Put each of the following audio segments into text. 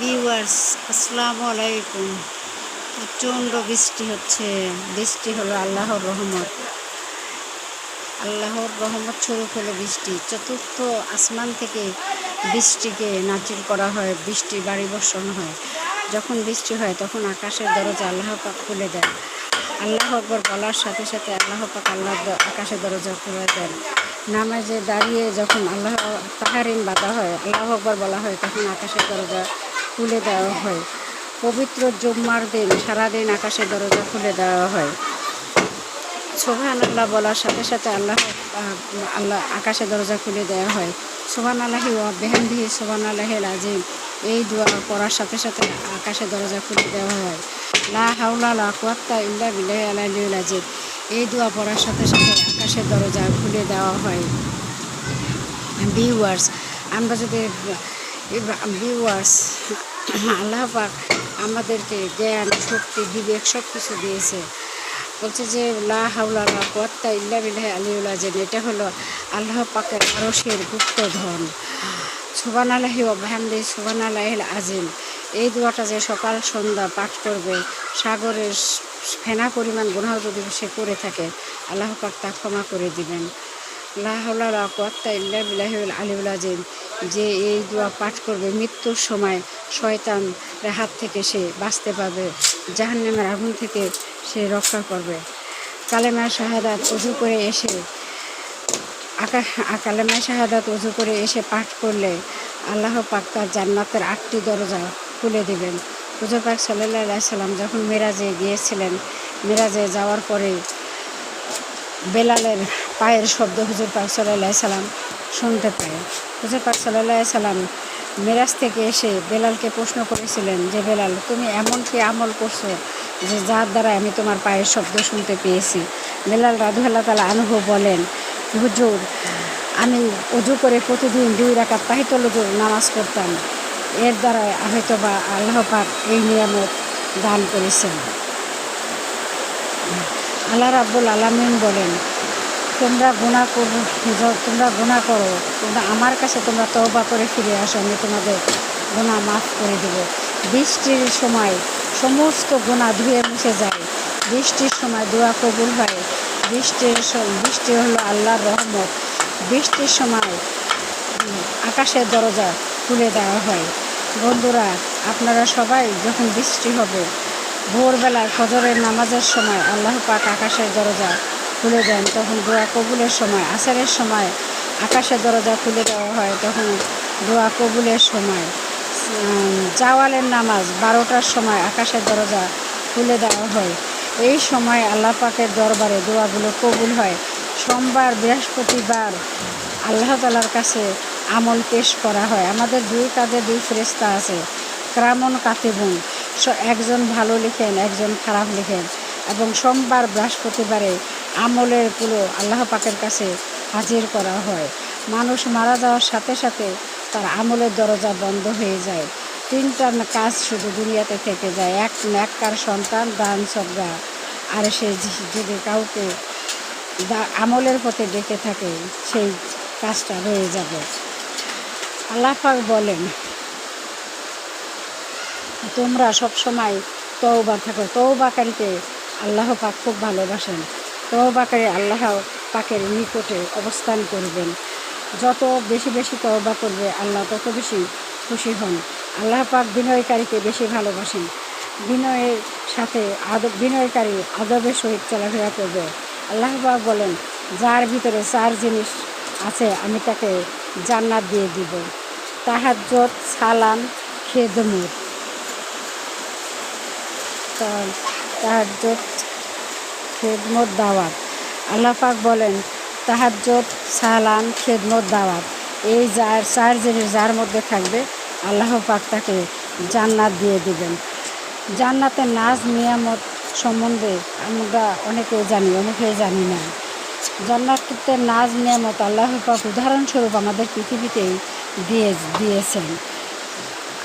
Viewers, আসসালামু আলাইকুম। প্রচণ্ড বৃষ্টি হচ্ছে। বৃষ্টি হলো আল্লাহর রহমত। আল্লাহর রহমত স্বরূপ হলো বৃষ্টি। চতুর্থ আসমান থেকে বৃষ্টিকে নাজিল করা হয়, বৃষ্টি বাড়ি বর্ষণ হয়। যখন বৃষ্টি হয় তখন আকাশের দরজা আল্লাহ পাক খুলে দেন। আল্লাহ আকবর বলার সাথে সাথে আল্লাহ পাক আকাশের দরজা খুলে দেন। নামাজে দাঁড়িয়ে যখন আল্লাহ তাহারিম বাঁধা হয়, আল্লাহ আকবর বলা হয়, তখন আকাশের দরজা খুলে দেওয়া হয়। পবিত্র জুম্মার দিন সারাদিন আকাশের দরজা খুলে দেওয়া হয়। সুবহানাল্লাহ বলার সাথে সাথে আল্লাহ আকাশের দরজা খুলে দেওয়া হয়। সুবহানাল্লাহি ওয়া বিহামদিহি সুবহানাল্লাহিল আযীম, এই দোয়া পড়ার সাথে সাথে আকাশের দরজা খুলে দেওয়া হয়। লা হাওলা লা কুওয়াতা ইল্লা বিল্লাহিল আলিয়্যিল আযীম, এই দোয়া পড়ার সাথে সাথে আকাশের দরজা খুলে দেওয়া হয়। ভিউয়ার্স, আমরা যদি ভিউয়ার্স, আল্লাহ পাক আমাদেরকে জ্ঞান, শক্তি, বিবেক সব কিছু দিয়েছে। বলছে যে লা হাওলা লা কুওয়াতা ইল্লা বিল্লাহিল আলিয়্যিল আযীম, এটা হলো আল্লাহ পাকের আরশের গুপ্তধন। সুবহানাল্লাহি ওয়া বিহামদিহি সুবহানাল্লাহিল আযীম, এই দোয়াটা যে সকাল সন্ধ্যা পাঠ করবে, সাগরের ফেনা পরিমাণ গুনাহ যদি সে করে থাকে, আল্লাহ পাক তা ক্ষমা করে দিবেন। লা হাওলা লা কুওয়াতা ইল্লা বিল্লাহিল আলিয়্যিল আযীম, যে এই দোয়া পাঠ করবে মৃত্যুর সময় শয়তানের হাত থেকে সে বাঁচতে পারবে, জাহান্নামের আগুন থেকে সে রক্ষা করবে। কালেমা শাহাদাত ওযু করে এসে কালেমা শাহাদাত ওযু করে এসে পাঠ করলে আল্লাহ পাক তার জান্নাতের 8টি দরজা খুলে দেবেন। হুজুর পাক সাল্লাল্লাহু আলাইহি সাল্লাম যখন মেরাজে গিয়েছিলেন, মেরাজে যাওয়ার পরে বেলালের পায়ের শব্দ হুজুর পাক সাল্লাল্লাহু আলাইহি সাল্লাম শুনতে পায়। হুজুর পাক সাল্লাল্লাহু আলাইহি সাল্লাম মেরাজ থেকে এসে বেলালকে প্রশ্ন করেছিলেন যে, বেলাল, তুমি এমন কি আমল করছো যে যার দ্বারা আমি তোমার পায়ের শব্দ শুনতে পেয়েছি? বেলাল রাদিয়াল্লাহু তাআলা আনহু বলেন, হুজুর, আমি ওযু করে প্রতিদিন 2 রাকাত তাহিয়াতুল ওযুর নামাজ পড়তাম, এর দ্বারা হয়তো বা আল্লাহ পাক এই নিয়ামত দান করেছেন। আল্লাহ রাব্বুল আলামিন বলেন, তোমরা গুনাহ করো, তোমরা আমার কাছে তোমরা তওবা করে ফিরে আসো, আমি তোমাদের গুনাহ মাফ করে দেব। বৃষ্টির সময় সমস্ত গুনাহ ধুয়ে মুছে যায়। বৃষ্টির সময় দোয়া কবুল হয়। বৃষ্টি হলো আল্লাহর রহমত। বৃষ্টির সময় আকাশের দরজা খুলে দেওয়া হয়। বন্ধুরা, আপনারা সবাই যখন বৃষ্টি হবে, ভোরবেলায় ফজরের নামাজের সময় আল্লাহ পাক আকাশের দরজা খুলে দেন, তখন দোয়া কবুলের সময়। আসরের সময় আকাশের দরজা খুলে দেওয়া হয়, তখন দোয়া কবুলের সময়। জাওয়ালের নামাজ 12টার সময় আকাশের দরজা খুলে দেওয়া হয়। এই সময় আল্লাহ পাকের দরবারে দোয়াগুলো কবুল হয়। সোমবার, বৃহস্পতিবার আল্লাহ তাআলার কাছে আমল পেশ করা হয়। আমাদের 2 কাজে 2 ফেরেশতা আছে, কিরামুন কাতিবুন, একজন ভালো লিখেন, একজন খারাপ লিখেন। এবং সোমবার, বৃহস্পতিবারে আমলেরগুলো আল্লাহ পাকের কাছে হাজির করা হয়। মানুষ মারা যাওয়ার সাথে সাথে তার আমলের দরজা বন্ধ হয়ে যায়। 3টা কাজ শুধু দুনিয়াতে থেকে যায়। 1, নেককার সন্তান, দান সদকা, আর সে যদি কাউকে আমলের পথে ডেকে থাকে, সেই কাজটা রয়ে যাবে। আল্লাহ পাক বলেন, তোমরা সবসময় তওবা থাকো। তওবাকারীকে আল্লাহ পাক খুব ভালোবাসেন। তওবাকারী আল্লাহ পাকের নিকটে অবস্থান করবেন। যত বেশি বেশি তওবা করবে, আল্লাহ তত বেশি খুশি হন। আল্লাহ পাক বিনয়কারীকে বেশি ভালোবাসেন। বিনয়ের সাথে বিনয়কারী আদবের সহিত চলাফেরা করবে। আল্লাহ পাক বলেন, যার ভিতরে 4 জিনিস আছে আমি তাকে জান্নাত দিয়ে দিব। তাহাজ্জুদ, সালাম, খেদমত। তাহাজ্জুদ, খেদমত, দাওয়াত। আল্লাহ পাক বলেন, তাহাজ্জুদ, সালাম, খেদমত, দাওয়াত, এই 4 জিনিস যার মধ্যে থাকবে, আল্লাহ পাক তাকে জান্নাত দিয়ে দিবেন। জান্নাতের নাজ নিয়ামত সম্বন্ধে আমরা অনেকেই জানি, অনেকেই জানি না। জান্নাতের নাজ নিয়ামত আল্লাহ পাক উদাহরণস্বরূপ আমাদের পৃথিবীতেই দিয়েছেন।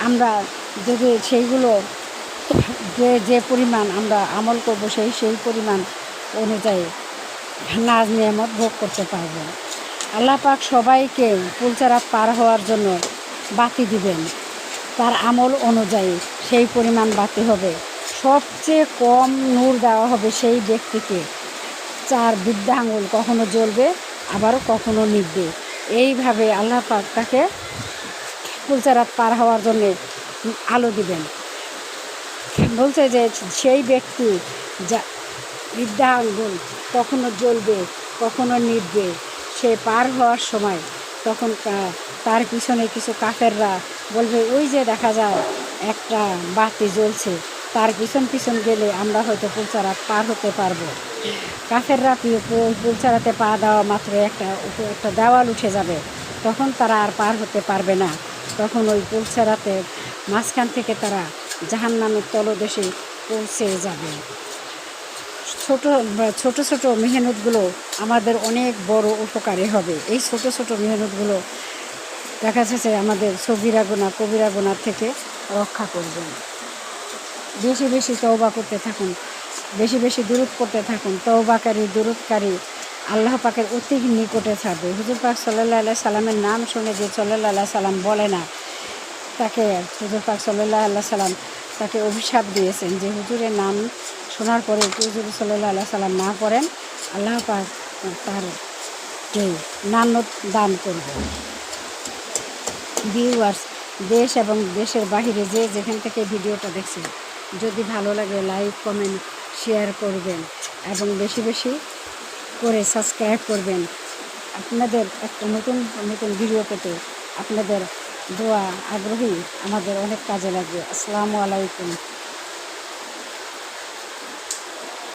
আমরা যদি সেইগুলো যে পরিমাণ আমরা আমল করব, সেই পরিমাণ অনুযায়ী নাজ নিয়ামত ভোগ করতে পারব। আল্লাহ পাক সবাইকে পুলসিরাত পার হওয়ার জন্য বাতি দিবেন। তার আমল অনুযায়ী সেই পরিমাণ বাতি হবে। সবচেয়ে কম নূর দেওয়া হবে সেই ব্যক্তিকে। 4 বৃদ্ধা আঙুল কখনো জ্বলবে, আবারও কখনো নিভবে। এইভাবে আল্লাহ পাক তাকে পুলসেরাত পার হওয়ার জন্যে আলো দিবেন। বলছে যে সেই ব্যক্তি যা বৃদ্ধা আঙ্গুল কখনো জ্বলবে, কখনো নিভবে, সে পার হওয়ার সময় তখন তার পিছনে কিছু কাফেররা বলবে, ওই যে দেখা যায় একটা বাতি জ্বলছে, তার পিছন পিছন গেলে আমরা হয়তো পুলসেরাত পার হতে পারবো। কাফেররা পুলসেরাতে পা দেওয়া মাত্র একটা দেওয়াল উঠে যাবে, তখন তারা আর পার হতে পারবে না। তখন ওই পুলসেরাতের মাঝখান থেকে তারা জাহান্নামের তলদেশে পৌঁছে যাবে। ছোট ছোট মেহনতগুলো আমাদের অনেক বড় উপকারী হবে। এই ছোট ছোট মেহনতগুলো দেখা যাচ্ছে আমাদের সগীরা গুনাহ কবিরা গুনাহ থেকে রক্ষা করবেন। বেশি বেশি তওবা করতে থাকুন, বেশি বেশি দুরূদ করতে থাকুন। তওবাকারী দুরূদকারী আল্লাহ পাকের অতি নিকটে থাকবে। হুজুর পাক সাল্লাল্লাহু আলাইহি সাল্লামের নাম শুনে যে সাল্লাল্লাহু আলাইহি সাল্লাম বলে না, তাকে হুজুর পাক সাল্লাল্লাহু আলাইহি সাল্লাম তাকে অভিশাপ দিয়েছেন যে হুজুরের নাম শোনার পরে হুজুর সাল্লাল্লাহু আলাইহি সাল্লাম না করেন, আল্লাহ পাক তার নানত দান করবে। ভিউয়ার্স, দেশ এবং দেশের বাহিরে যে যেখান থেকে ভিডিওটা দেখছেন, যদি ভালো লাগে লাইক কমেন্ট শেয়ার করবেন এবং বেশি বেশি করে সাবস্ক্রাইব করবেন। আপনাদের একটা নতুন নতুন ভিডিও পেতে আপনাদের দোয়া আগ্রহী আমাদের অনেক কাজে লাগবে। আসসালামু আলাইকুম।